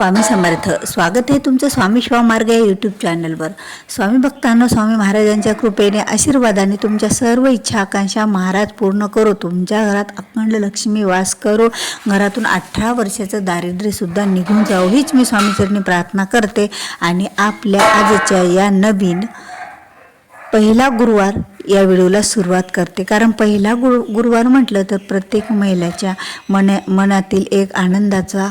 स्वामी समर्थ. स्वागत आहे तुमचं स्वामी शिवा मार्ग या यूट्यूब चॅनलवर. स्वामी भक्तांनो, स्वामी महाराजांच्या कृपेने आशीर्वादाने तुमच्या सर्व इच्छा आकांक्षा महाराज पूर्ण करो. तुमच्या घरात अखंड लक्ष्मी वास करो. घरातून 18 वर्षाचं दारिद्र्यसुद्धा निघून जावं हीच मी स्वामीचरणी प्रार्थना करते. आणि आपल्या आजच्या या नवीन पहिला गुरुवार या व्हिडिओला सुरुवात करते. कारण पहिला गुरुवार म्हटलं तर प्रत्येक महिलेच्या मनातील एक आनंदाचा,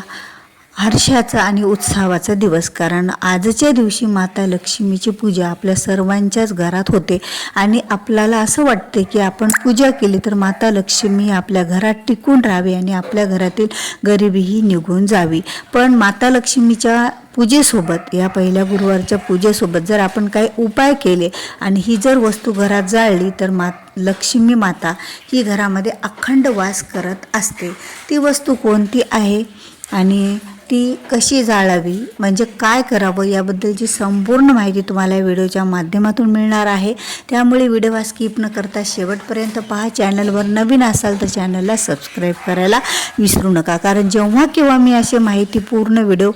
हर्षाचा आणि उत्साहाचा दिवस. कारण आजच्या दिवशी माता लक्ष्मीची पूजा आपल्या सर्वांच्याच घरात होते आणि आपल्याला असं वाटते की आपण पूजा केली तर माता लक्ष्मी आपल्या घरात टिकून राहावी आणि आपल्या घरातील गरिबीही निघून जावी. पण माता लक्ष्मीच्या पूजेसोबत, या पहिल्या गुरुवारच्या पूजेसोबत जर आपण काही उपाय केले आणि ही जर वस्तू घरात जाळली तर लक्ष्मी माता ही घरामध्ये अखंड वास करत असते. ती वस्तू कोणती आहे आणि ती कशी जाळावी, म्हणजे काय करावं, याबद्दलची संपूर्ण माहिती तुम्हाला या व्हिडिओच्या माध्यमातून मिळणार आहे. त्यामुळे व्हिडिओ स्किप न करता शेवटपर्यंत पहा. चॅनलवर नवीन असाल तर चॅनलला सबस्क्राईब करायला विसरू नका. कारण जेव्हा केव्हा मी असे माहितीपूर्ण व्हिडिओ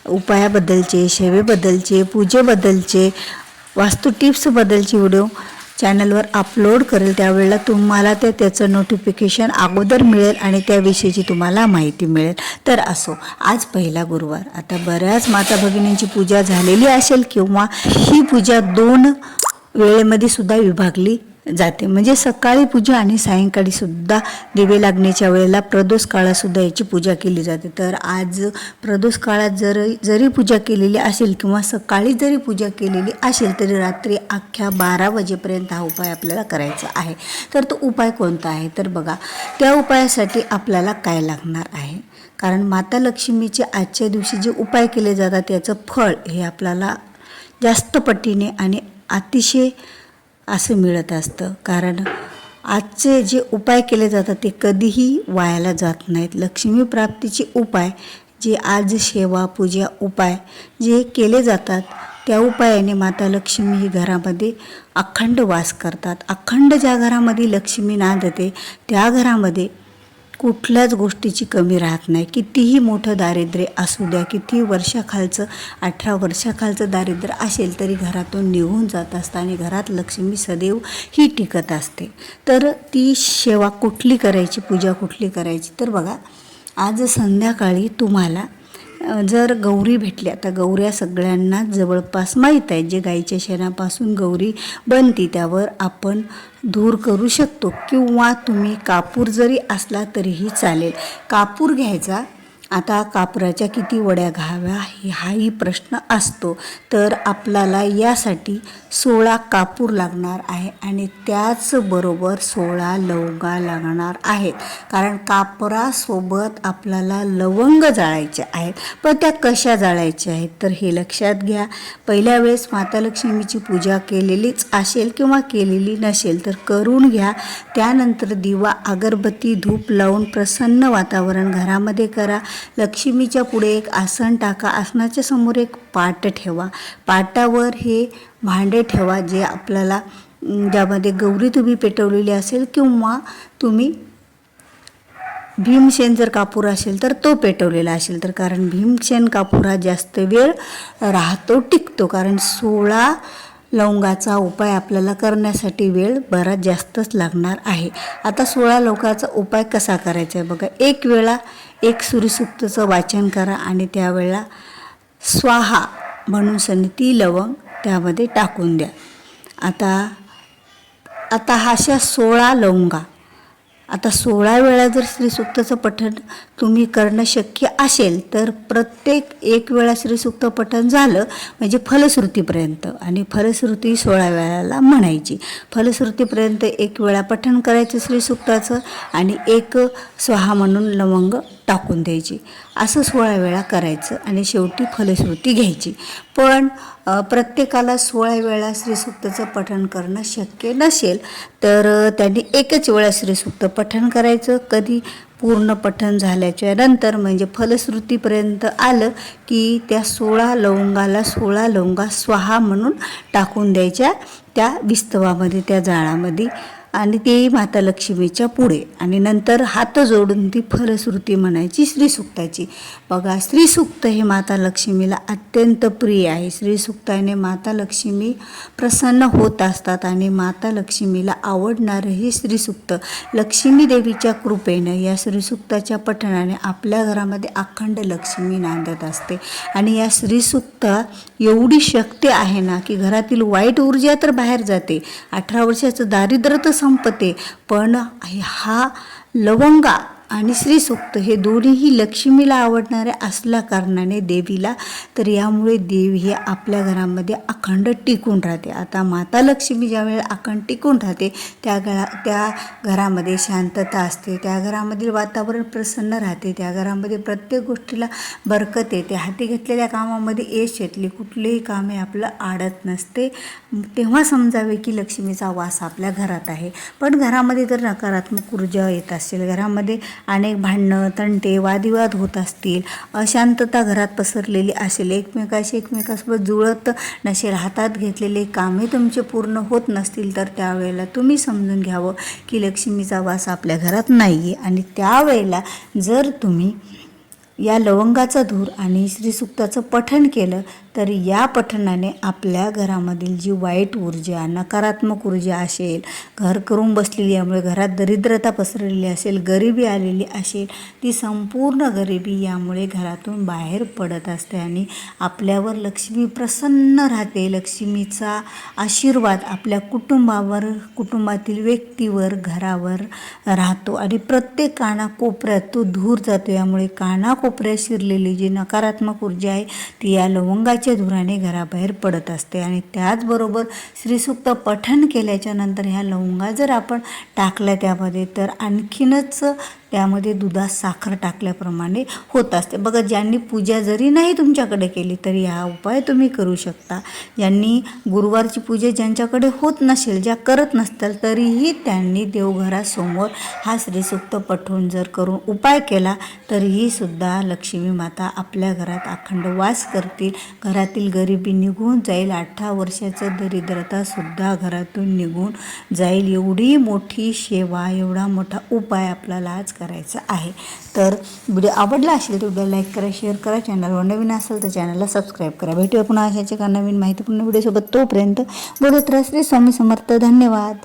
उपायाबद्दलचे, सेवेबद्दलचे, पूजेबद्दलचे, वास्तू टिप्सबद्दलचे व्हिडिओ चॅनलवर अपलोड करेल त्यावेळेला तुम्हाला त्याचं नोटिफिकेशन अगोदर मिळेल आणि त्याविषयीची तुम्हाला माहिती मिळेल. तर असो, आज पहिला गुरुवार. आता बऱ्याच माता भगिनींची पूजा झालेली असेल किंवा ही पूजा 2 वेळेमध्ये सुद्धा विभागली जाते. म्हणजे सकाळी पूजा आणि सायंकाळी सुद्धा दिवे लागण्याच्या वेळेला प्रदोष काळात सुद्धा याची पूजा केली जाते. तर आज प्रदोष काळात जरी पूजा केलेली असेल किंवा सकाळी जरी पूजा केलेली असेल तरी रात्री अख्ख्या 12 वाजेपर्यंत हा उपाय आपल्याला करायचा आहे. तर तो उपाय कोणता आहे तर बघा, त्या उपायासाठी आपल्याला काय लागणार आहे. कारण माता लक्ष्मीचे आजच्या दिवशी जे उपाय केले जातात त्याचं फळ हे आपल्याला जास्त पटीने आणि अतिशय असं मिळत असतं. कारण आजचे जे उपाय केले जातात ते कधीही वायाला जात नाहीत. लक्ष्मी प्राप्तीचे उपाय जे आज सेवा पूजा उपाय जे केले जातात त्या उपायाने माता लक्ष्मी ही घरामध्ये अखंड वास करतात. अखंड ज्या घरामध्ये लक्ष्मी नांदते त्या घरामध्ये कुठल्याच गोष्टीची कमी राहत नाही. कितीही मोठं दारिद्र्य असू द्या, किती वर्षाखालचं, 18 वर्षाखालचं दारिद्र्य असेल तरी घरातून निघून जात असतं आणि घरात लक्ष्मी सदैव ही टिकत असते. तर ती सेवा कुठली करायची, पूजा कुठली करायची तर बघा, आज संध्याकाळी तुम्हाला जर गौरी भेटली, आता गौऱ्या सगळ्यांना जवळपास माहीत आहे, जे गाईच्या शेणापासून गौरी बनती त्यावर आपण धूर करू शकतो किंवा तुम्ही कापूर जरी असला तरीही चालेल. कापूर घ्यायचा. आता कापराच्या किती वड्या घ्याव्या हाही प्रश्न असतो. तर आपल्याला यासाठी 16 कापूर लागणार आहे आणि त्याचबरोबर 16 लवंगा लागणार आहेत. कारण कापरासोबत आपल्याला लवंग जाळायचे आहेत. पण त्या कशा जाळायच्या आहेत तर हे लक्षात घ्या. पहिल्या वेळेस माता लक्ष्मीची पूजा केलेलीच असेल किंवा केलेली नसेल तर करून घ्या. त्यानंतर दिवा, अगरबत्ती, धूप लावून प्रसन्न वातावरण घरामध्ये करा. लक्ष्मीच्या पुढे एक आसन टाका. आसनाच्या समोर एक पाट ठेवा. पाटावर हे भांडे ठेवा जे आपल्याला, ज्यामध्ये गौरी तुम्ही पेटवलेली असेल किंवा तुम्ही भीमसेन जर कापूर असेल तर तो पेटवलेला असेल तर, कारण भीमसेन कापूर हा जास्त वेळ राहतो, टिकतो. कारण 16 लवंगाचा उपाय आपल्याला करण्यासाठी वेळ बराच जास्तच लागणार आहे. आता 16 लवंगाचा उपाय कसा करायचा आहे बघा. एक वेळा एक सूर्यसूक्तचं वाचन करा आणि त्यावेळेला स्वाहा म्हणून ती लवंग त्यामध्ये टाकून द्या. आता अशा 16 लवंगा, आता 16 वेळा जर श्रीसूक्ताचं पठण तुम्ही करणं शक्य असेल तर प्रत्येक एक वेळा श्रीसूक्त पठण झालं म्हणजे फलश्रुतीपर्यंत, आणि फलश्रुती 16 वेळाला म्हणायची. फलश्रुतीपर्यंत एक वेळा पठण करायचं श्रीसूक्ताचं आणि एक स्वाहा म्हणून लवंग टाकून द्यायची. असं 16 वेळा करायचं आणि शेवटी फलश्रुती घ्यायची. पण प्रत्येकाला 16 वेळा श्रीसूक्ताचं पठण करणं शक्य नसेल तर त्यांनी एकच वेळा श्रीसूक्त पठण करायचं. कधी पूर्ण पठण झाल्याच्या नंतर म्हणजे फलश्रुतीपर्यंत आलं की त्या 16 लवंगाला 16 लवंगा स्वाहा म्हणून टाकून द्यायच्या त्या विस्तवामध्ये, त्या जाळामध्ये. आणि ते माता लक्ष्मीच्या पुढे, आणि नंतर हात जोडून ती फलश्रुती म्हणायची श्रीसूक्ताची. बघा, श्रीसूक्त हे माता लक्ष्मीला अत्यंत प्रिय आहे. श्रीसूक्ताने माता लक्ष्मी प्रसन्न होत असतात आणि माता लक्ष्मीला आवडणारे हे श्रीसूक्त लक्ष्मी देवीच्या कृपेनं या श्रीसूक्ताच्या पठणाने आपल्या घरामध्ये अखंड लक्ष्मी नांदत असते. आणि या श्रीसूक्त एवढी शक्ती आहे ना की घरातील वाईट ऊर्जा तर बाहेर जाते, 18 वर्षाचं दारिद्र्य तर संपते, पण हा लवंगा आणि श्रीसूक्त हे दोन्हीही लक्ष्मीला आवडणारे असल्या कारणाने देवीला, तर यामुळे देवी हे आपल्या घरामध्ये अखंड टिकून राहते. आता माता लक्ष्मी ज्यावेळेला अखंड टिकून राहते त्या घरामध्ये शांतता असते, त्या घरामधील वातावरण प्रसन्न राहते, त्या घरामध्ये प्रत्येक गोष्टीला बरकत येते, हाती घेतलेल्या कामामध्ये यश येतली, कुठलीही कामे आपलं आडत नसते. तेव्हा समजावे की लक्ष्मीचा वास आपल्या घरात आहे. पण घरामध्ये जर नकारात्मक ऊर्जा येत असेल, घरामध्ये अनेक भांडणं तंटे वादिवाद होत असतील, अशांतता घरात पसरलेली असेल, एकमेकासोबत जुळत नसेल, हातात घेतलेले कामे तुमचे पूर्ण होत नसतील, तर त्यावेळेला तुम्ही समजून घ्यावं की लक्ष्मीचा वास आपल्या घरात नाही आहे. आणि त्यावेळेला जर तुम्ही या लवंगाचा धूर आणि श्रीसूक्ताचं पठण केलं तर या पठणाने आपल्या घरामधील जी वाईट ऊर्जा, नकारात्मक ऊर्जा असेल, घर करून बसलेली, यामुळे घरात दरिद्रता पसरलेली असेल, गरिबी आलेली असेल, ती संपूर्ण गरिबी यामुळे घरातून बाहेर पडत असते आणि आपल्यावर लक्ष्मी प्रसन्न राहते. लक्ष्मीचा आशीर्वाद आपल्या कुटुंबावर, कुटुंबातील व्यक्तीवर, घरावर राहतो आणि प्रत्येक कानाकोपऱ्यात तो धूर जातो. यामुळे कानाकोपऱ्यात शिरलेली जी नकारात्मक ऊर्जा आहे ती या लवंगाच्या धुराने घराबाहेर पडत असते. आणि त्याचबरोबर श्रीसूक्त पठण केल्याच्या नंतर ह्या लवंगा जर आपण टाकल्या त्यामध्ये, तर आणखीनच त्यामध्ये दुधात साखर टाकल्याप्रमाणे होत असते. बघा, ज्यांनी पूजा जरी नाही तुमच्याकडे केली तरी हा उपाय तुम्ही करू शकता. ज्यांनी गुरुवारची पूजा ज्यांच्याकडे होत नसेल, ज्या करत नसतील, तरीही त्यांनी देवघरासमोर हा श्रीसूक्त पठवून जर करून उपाय केला तरीही सुद्धा लक्ष्मी माता आपल्या घरात अखंड वास करतील. घरातील गरिबी निघून जाईल, 18 वर्षाचं दरिद्रतासुद्धा घरातून निघून जाईल. एवढी मोठी सेवा, एवढा मोठा उपाय आपल्याला आज करायचा आहे. तर व्हिडिओ आवडला असेल तर व्हिडिओ लाईक करा, शेअर करा, चॅनलवर नवीन असेल तर चॅनलला सबस्क्राईब करा. भेटूया पुन्हा अशाच एका नवीन माहितीपूर्ण व्हिडिओसोबत. तोपर्यंत बोलत राहा. श्री स्वामी समर्थ. धन्यवाद.